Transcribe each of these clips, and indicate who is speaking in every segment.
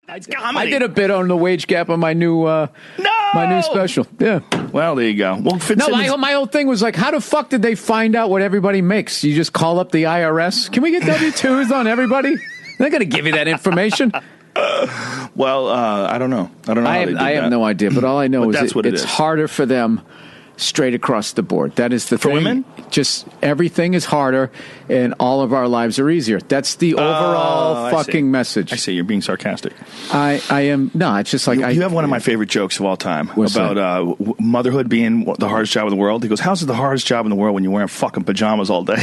Speaker 1: I did a bit on the wage gap on my new my new special. Yeah.
Speaker 2: Well, there you go. Well,
Speaker 1: my whole thing was like, how the fuck did they find out what everybody makes? You just call up the IRS. Can we get W-2s on everybody? They're going to give you that information.
Speaker 2: Well, I don't know.
Speaker 1: I have no idea, but all I know is it's harder for them straight across the board. That is the thing.
Speaker 2: For women?
Speaker 1: Just everything is harder, and all of our lives are easier. That's the overall fucking message.
Speaker 2: I see. You're being sarcastic.
Speaker 1: I am. No, it's just like...
Speaker 2: You have one of my favorite jokes of all time about motherhood being the hardest job in the world. He goes, how's it the hardest job in the world when you're wearing fucking pajamas all day?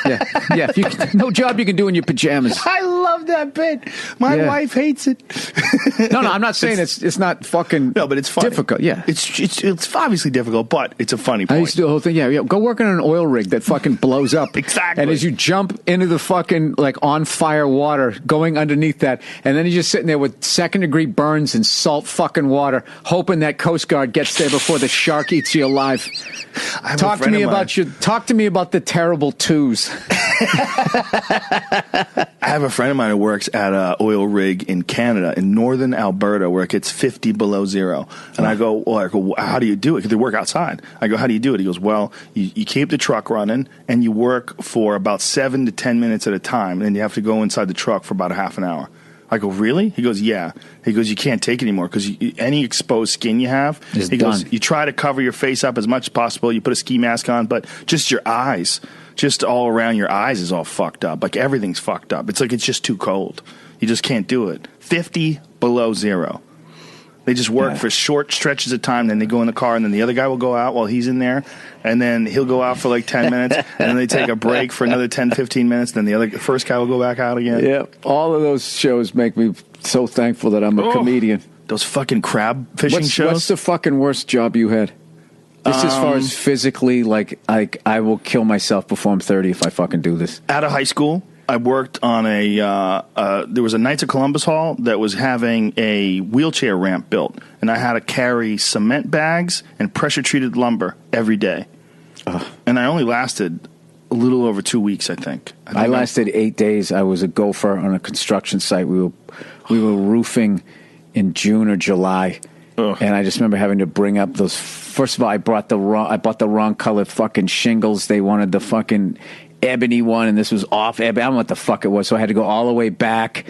Speaker 1: Yeah. No job you can do in your pajamas.
Speaker 2: I love that bit. My wife hates it.
Speaker 1: No, I'm not saying it's not fucking
Speaker 2: but it's funny.
Speaker 1: Difficult, yeah.
Speaker 2: It's obviously difficult, but it's a funny point.
Speaker 1: I used to do the whole thing, go work on an oil rig that fucking blows up.
Speaker 2: Exactly.
Speaker 1: And as you jump into the fucking, like, on fire water, going underneath that, and then you're just sitting there with second-degree burns and salt fucking water, hoping that Coast Guard gets there before the shark eats you alive. Talk to me about the terrible twos.
Speaker 2: I have a friend of mine who works at an oil rig in Canada, in northern Alberta, where it gets 50 below zero. And I go, how do you do it? Because they work outside. I go, how do you do it? He goes, well, you keep the truck running, and you work for about 7 to 10 minutes at a time, and then you have to go inside the truck for about a half an hour. I go, really? He goes, yeah. He goes, you can't take it anymore because any exposed skin you have, he goes, you try to cover your face up as much as possible. You put a ski mask on, but just your eyes, just all around your eyes is all fucked up. Like everything's fucked up. It's like it's just too cold. You just can't do it. 50 below zero. They just work for short stretches of time. Then they go in the car, and then the other guy will go out while he's in there, and then he'll go out for like 10 minutes, and then they take a break for another 10, 15 minutes. Then the first guy will go back out again.
Speaker 1: Yeah, all of those shows make me so thankful that I'm a comedian.
Speaker 2: Those fucking crab fishing shows.
Speaker 1: What's the fucking worst job you had? Just as far as physically, like I will kill myself before I'm 30 if I fucking do this.
Speaker 2: Out of high school, I worked on there was a Knights of Columbus Hall that was having a wheelchair ramp built, and I had to carry cement bags and pressure-treated lumber every day. And I only lasted a little over 2 weeks, I think.
Speaker 1: I lasted 8 days. I was a gopher on a construction site. We were roofing in June or July, and I just remember having to bring up those. First of all, I bought the wrong colored fucking shingles. They wanted the fucking ebony one, and this was off ebony. I don't know what the fuck it was, so I had to go all the way back,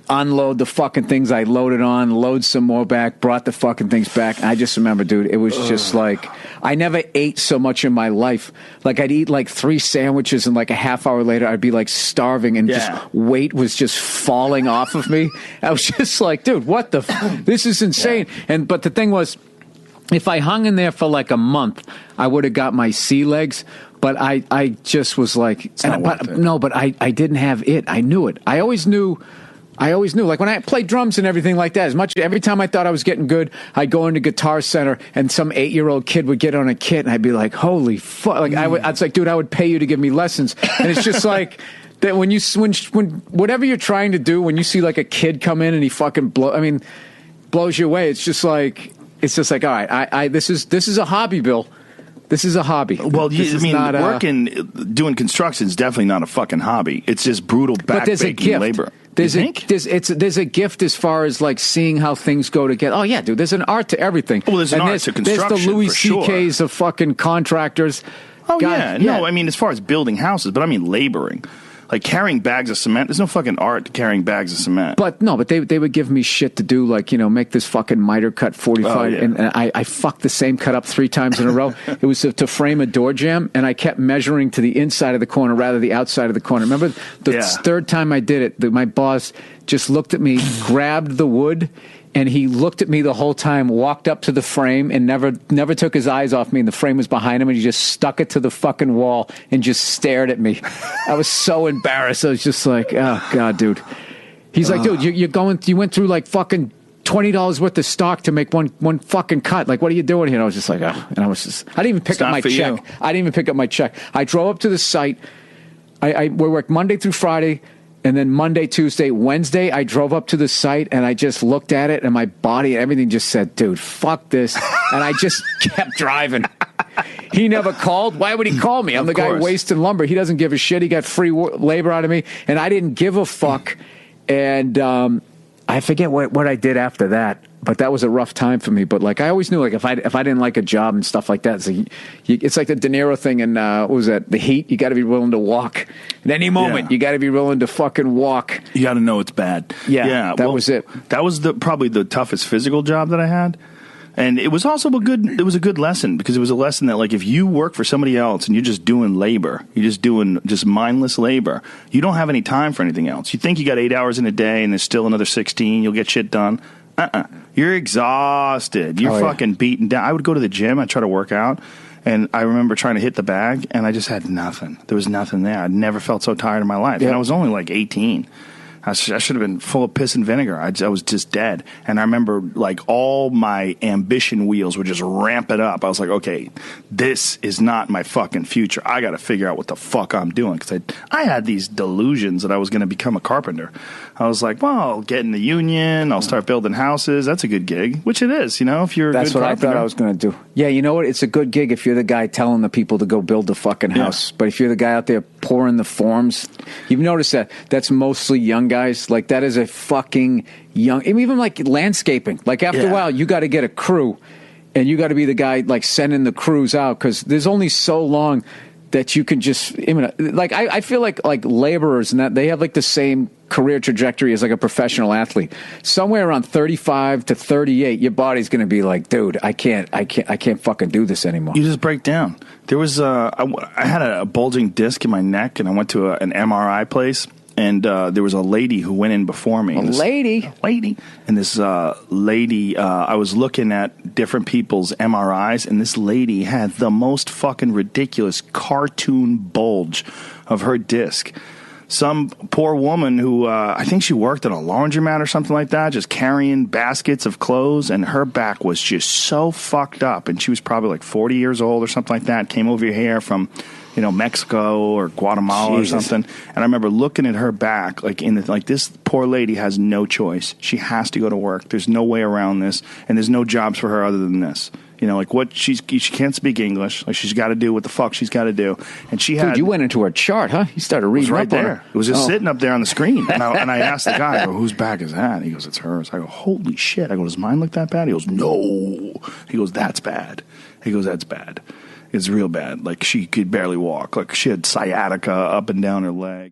Speaker 1: unload the fucking things I loaded on, load some more back, brought the fucking things back. And I just remember, dude, it was just like, I never ate so much in my life. Like, I'd eat like 3 sandwiches, and like a half hour later, I'd be like starving, and just weight was just falling off of me. I was just like, dude, what the this is insane. But the thing was, if I hung in there for like a month, I would have got my sea legs. But I just was like, but I didn't have it. I knew it. I always knew. Like when I played drums and everything like that, every time I thought I was getting good, I'd go into Guitar Center, and some 8-year-old kid would get on a kit, and I'd be like, holy fuck. Like I was like, dude, I would pay you to give me lessons. And it's just like that when whatever you're trying to do, when you see like a kid come in and he fucking blows you away, it's just like, all right, this is a hobby, Bill. This is a hobby.
Speaker 2: Well, doing construction is definitely not a fucking hobby. It's just brutal back-breaking labor.
Speaker 1: There's a gift as far as like seeing how things go together. Oh yeah, dude, there's an art to everything.
Speaker 2: Well, there's an art to construction.
Speaker 1: There's the Louis C.K.'s of fucking contractors.
Speaker 2: Oh yeah. No, I mean as far as building houses, but I mean laboring. Like carrying bags of cement, there's no fucking art to carrying bags of cement.
Speaker 1: But they would give me shit to do, like, make this fucking miter cut 45, and I fucked the same cut up 3 times in a row. It was to frame a door jamb, and I kept measuring to the inside of the corner rather than the outside of the corner. Remember the third time I did it, my boss just looked at me, grabbed the wood, and he looked at me the whole time, walked up to the frame, and never took his eyes off me, and the frame was behind him, and he just stuck it to the fucking wall and just stared at me. I was so embarrassed. I was just like, oh, God, dude. He's like, dude, you went through like fucking $20 worth of stock to make one fucking cut. Like, what are you doing here? And I was just like, oh. And I didn't even pick up my check. I didn't even pick up my check. I drove up to the site. We worked Monday through Friday. And then Monday, Tuesday, Wednesday, I drove up to the site, and I just looked at it, and my body and everything just said, dude, fuck this. And I just kept driving. He never called. Why would he call me? I'm the guy wasting lumber. He doesn't give a shit. He got free labor out of me, and I didn't give a fuck. And I forget what I did after that, but that was a rough time for me. But like I always knew, like if I didn't like a job and stuff like that, it's like the De Niro thing in what was that? The Heat. You got to be willing to walk at any moment. You got to be willing to fucking walk.
Speaker 2: You got to know it's bad.
Speaker 1: Yeah, that was it.
Speaker 2: That was probably the toughest physical job that I had. And it was also a good lesson, because it was a lesson that, like, if you work for somebody else and you're just doing labor, you're just doing mindless labor, you don't have any time for anything else. You think you got 8 hours in a day and there's still another 16, you'll get shit done. You're exhausted. You're fucking beaten down. I would go to the gym, I'd try to work out, and I remember trying to hit the bag, and I just had nothing. There was nothing there. I'd never felt so tired in my life. And I was only like 18. I should have been full of piss and vinegar. I was just dead. And I remember, like, all my ambition wheels were just ramping up. I was like, okay, this is not my fucking future. I got to figure out what the fuck I'm doing. Because I had these delusions that I was going to become a carpenter. I was like, well, I'll get in the union. I'll start building houses. That's a good gig, which it is, you know, if you're a good carpenter.
Speaker 1: That's what I thought I was going to do. Yeah, you know what? It's a good gig if you're the guy telling the people to go build the fucking house. But if you're the guy out there pouring the forms, you've noticed that that's mostly young guys. Like, that is a fucking young, even like landscaping. Like, after a while, you got to get a crew, and you got to be the guy, like, sending the crews out, because there's only so long that you can just, like, I feel like laborers and that, they have like the same career trajectory as like a professional athlete. Somewhere around 35 to 38, your body's going to be like, dude, I can't fucking do this anymore.
Speaker 2: You just break down. There was, I had a bulging disc in my neck, and I went to an MRI place. And there was a lady who went in before me.
Speaker 1: A lady?
Speaker 2: And this lady, I was looking at different people's MRIs, and this lady had the most fucking ridiculous cartoon bulge of her disc. Some poor woman who, I think she worked at a laundromat or something like that, just carrying baskets of clothes, and her back was just so fucked up. And she was probably like 40 years old or something like that, came over here from, Mexico or Guatemala or something. And I remember looking at her back, like this poor lady has no choice. She has to go to work. There's no way around this, and there's no jobs for her other than this. She can't speak English. Like, she's got to do what the fuck she's got to do. And she had.
Speaker 1: Dude, you went into her chart, huh? You started reading
Speaker 2: right
Speaker 1: up
Speaker 2: there.
Speaker 1: on her.
Speaker 2: It was just sitting up there on the screen. And I asked the guy, I go, whose back is that? He goes, it's hers. I go, holy shit. I go, does mine look that bad? He goes, no. He goes, that's bad. He goes, that's bad. It's real bad. Like, she could barely walk. Like, she had sciatica up and down her leg.